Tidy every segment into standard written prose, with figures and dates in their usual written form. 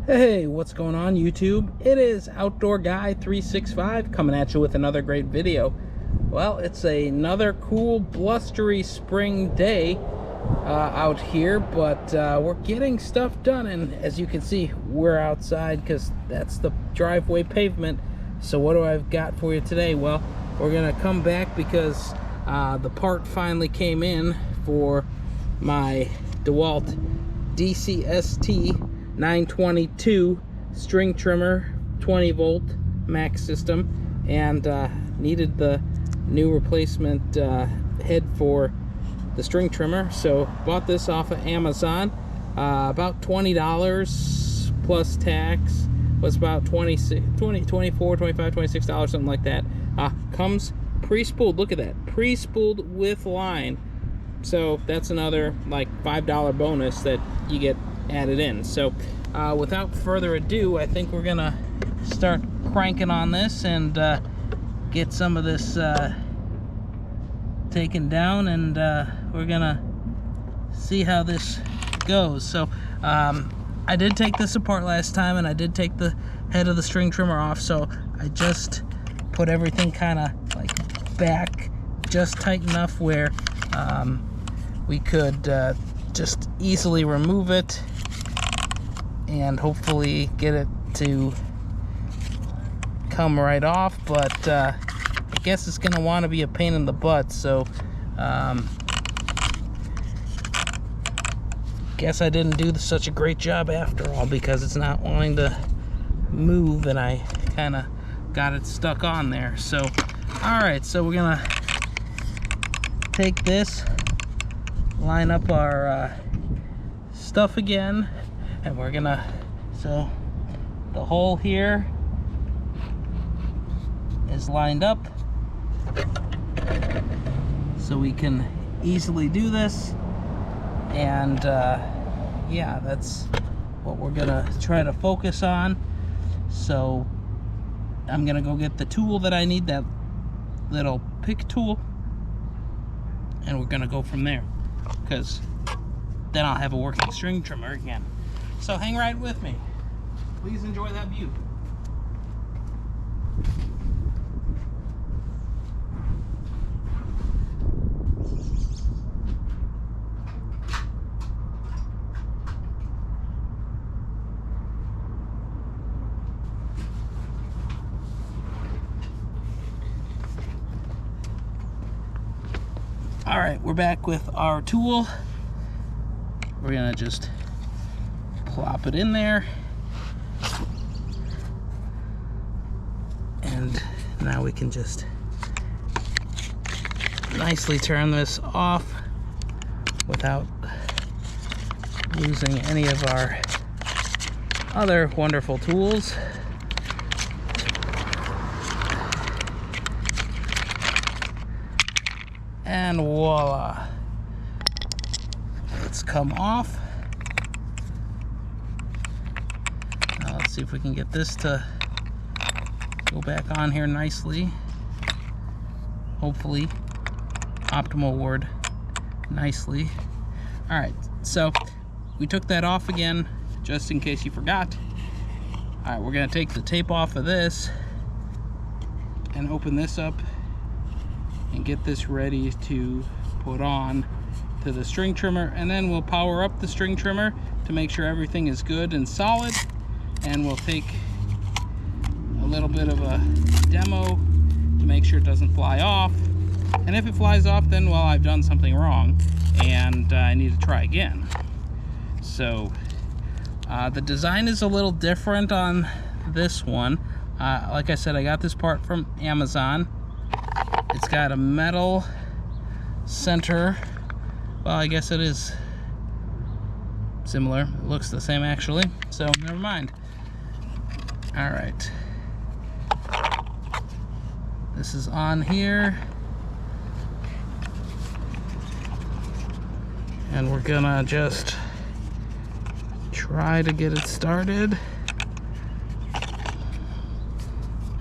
Hey, what's going on YouTube? It is Outdoor Guy 365 coming at you with another great video. Well, it's another cool blustery spring day out here, but we're getting stuff done, and as you can see, we're outside because that's the driveway pavement. So what do I've got for you today? Well, we're gonna come back because the part finally came in for my DeWalt DCST922 string trimmer, 20 volt max system, and needed the new replacement head for the string trimmer. So bought this off of Amazon, about $20 plus tax. Was about $24, $25, $26, something like that. Comes pre-spooled. Look at that, pre-spooled with line. So that's another like $5 bonus that you get added in. So without further ado, I think we're gonna start cranking on this and get some of this taken down, and we're gonna see how this goes. So I did take this apart last time, and I did take the head of the string trimmer off, so I just put everything kind of like back just tight enough where we could just easily remove it and hopefully get it to come right off. But I guess it's gonna want to be a pain in the butt, so guess I didn't do such a great job after all, because it's not wanting to move and I kind of got it stuck on there. So all right, so we're gonna take this, line up our stuff again, and we're gonna, so the hole here is lined up so we can easily do this. And yeah, that's what we're gonna try to focus on. So I'm gonna go get the tool that I need, that little pick tool, and we're gonna go from there, because then I'll have a working string trimmer again. So hang right with me. Please enjoy that view. All right, we're back with our tool. We're gonna just plop it in there, and now we can just nicely turn this off without losing any of our other wonderful tools. And voila, it's come off. Now let's see if we can get this to go back on here nicely. Hopefully, optimal word, nicely. All right, so we took that off again, just in case you forgot. All right, we're gonna take the tape off of this and open this up and get this ready to put on to the string trimmer, and then we'll power up the string trimmer to make sure everything is good and solid, and we'll take a little bit of a demo to make sure it doesn't fly off. And if it flies off, then well, I've done something wrong and I need to try again. So the design is a little different on this one. Like I said, I got this part from Amazon. It's got a metal center. Well, I guess it is similar. It looks the same actually, so never mind. All right. This is on here. And we're gonna just try to get it started.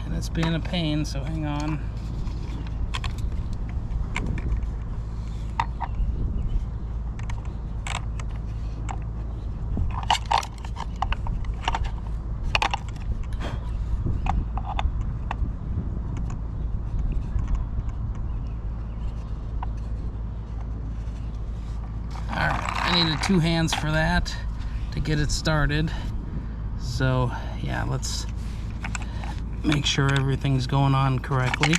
And it's being a pain, so hang on. need 2 hands for that to get it started. So yeah, let's make sure everything's going on correctly.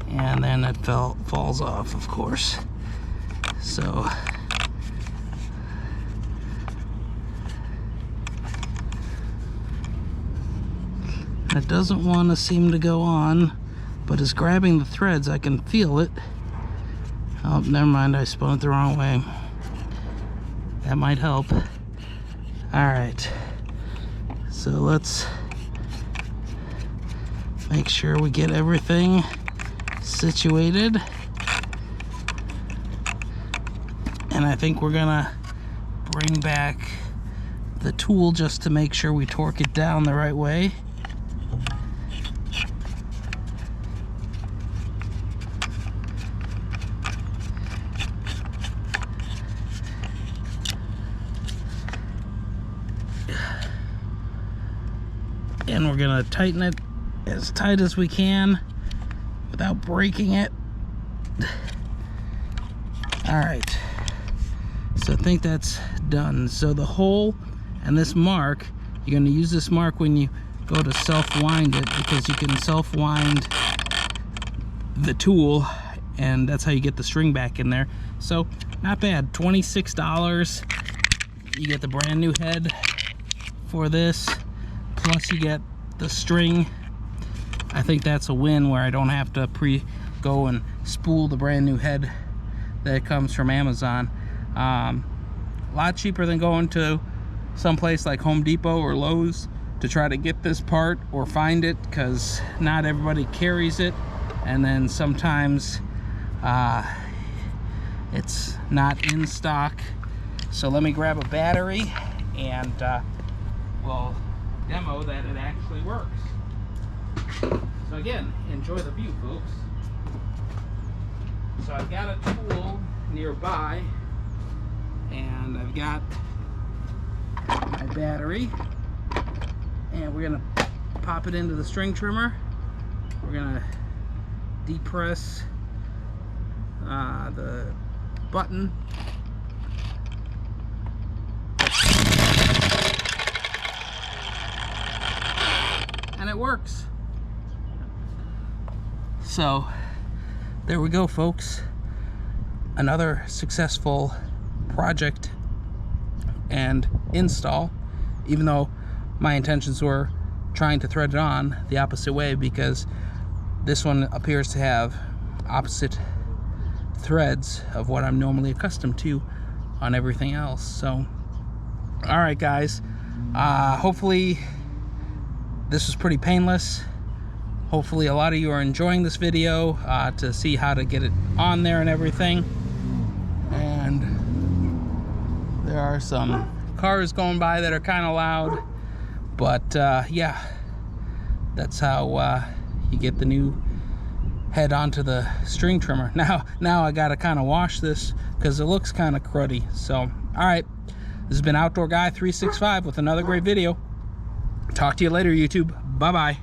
And then it falls off, of course. So it doesn't want to seem to go on, but it's grabbing the threads. I can feel it. Oh, never mind, I spun it the wrong way. That might help. All right, so let's make sure we get everything situated. And I think we're gonna bring back the tool just to make sure we torque it down the right way. And we're gonna tighten it as tight as we can without breaking it. All right, so I think that's done. So the hole and this mark, you're gonna use this mark when you go to self-wind it, because you can self-wind the tool, and that's how you get the string back in there. So not bad, $26. You get the brand new head for this, plus you get the string. I think that's a win, where I don't have to go and spool the brand new head that comes from Amazon. A lot cheaper than going to someplace like Home Depot or Lowe's to try to get this part or find it, because not everybody carries it, and then sometimes it's not in stock. So let me grab a battery and we'll demo that it actually works. So again, enjoy the view, folks. So I've got a tool nearby, and I've got my battery, and we're gonna pop it into the string trimmer. We're gonna depress the button, and it works. So there we go, folks. Another successful project and install, even though my intentions were trying to thread it on the opposite way, because this one appears to have opposite threads of what I'm normally accustomed to on everything else. So all right, guys, hopefully this was pretty painless. Hopefully a lot of you are enjoying this video to see how to get it on there and everything. And there are some cars going by that are kind of loud, but yeah, that's how you get the new head onto the string trimmer. Now I gotta kind of wash this because it looks kind of cruddy. So all right, this has been Outdoor Guy 365 with another great video. Talk to you later, YouTube. Bye bye.